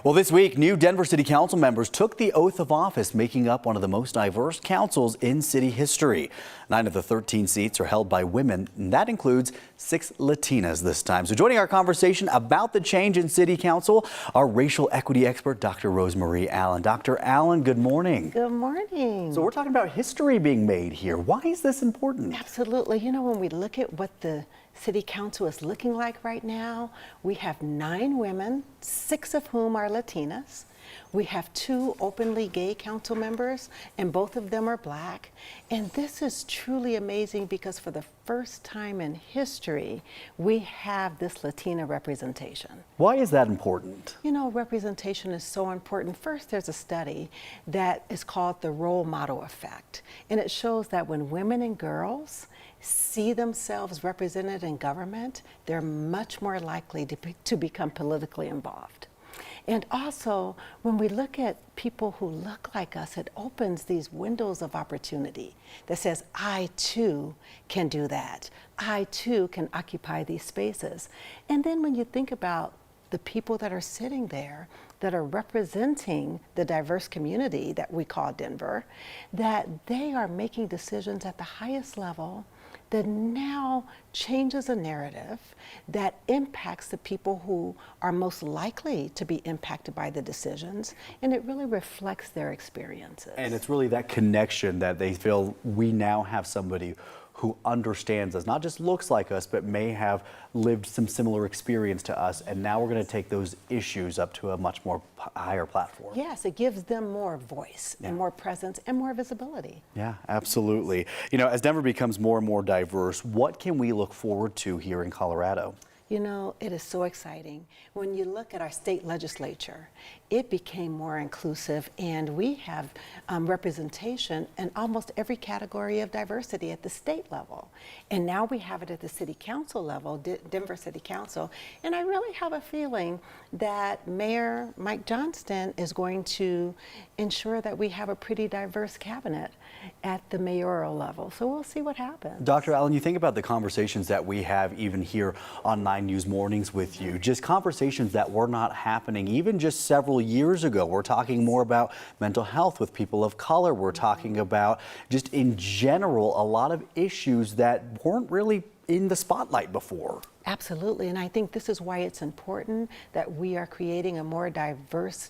Well, this week, new Denver City Council members took the oath of office, making up one of the most diverse councils in city history. 9 of the 13 seats are held by women, and that includes 6 Latinas this time. So joining our conversation about the change in City Council, our racial equity expert, Dr. Rosemarie Allen. Dr. Allen, good morning. Good morning. So we're talking about history being made here. Why is this important? Absolutely. You know, when we look at what the City Council is looking like right now, we have 9 women, 6 of whom are Latinas. We have 2 openly gay council members, and both of them are Black. And this is truly amazing because for the first time in history, we have this Latina representation. Why is that important? You know, representation is so important. First, there's a study that is called the role model effect, and it shows that when women and girls see themselves represented in government, they're much more likely to become politically involved. And also, when we look at people who look like us, it opens these windows of opportunity that says, I too can do that. I too can occupy these spaces. And then when you think about the people that are sitting there that are representing the diverse community that we call Denver, that they are making decisions at the highest level that now changes a narrative that impacts the people who are most likely to be impacted by the decisions, and it really reflects their experiences. And it's really that connection that they feel we now have somebody who understands us, not just looks like us, but may have lived some similar experience to us. And now we're going to take those issues up to a much more higher platform. Yes, it gives them more voice and more presence and more visibility. Yeah, absolutely. You know, as Denver becomes more and more diverse, what can we look forward to here in Colorado? You know, it is so exciting. When you look at our state legislature, it became more inclusive, and we have representation in almost every category of diversity at the state level. And now we have it at the city council level, Denver City Council. And I really have a feeling that Mayor Mike Johnston is going to ensure that we have a pretty diverse cabinet at the mayoral level. So we'll see what happens. Dr. Allen, you think about the conversations that we have even here on 9 News Mornings with you, just conversations that were not happening even just several years ago. We're talking more about mental health with people of color. We're talking about just in general a lot of issues that weren't really in the spotlight before. Absolutely, and I think this is why it's important that we are creating a more diverse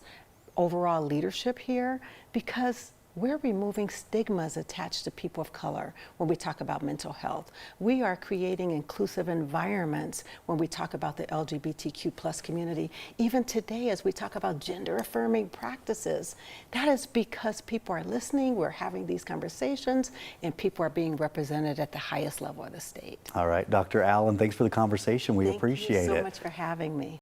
overall leadership here, because we're removing stigmas attached to people of color when we talk about mental health. We are creating inclusive environments when we talk about the LGBTQ+ community. Even today, as we talk about gender affirming practices, that is because people are listening, we're having these conversations, and people are being represented at the highest level of the state. All right, Dr. Allen, thanks for the conversation. We appreciate it. Thank you so much for having me.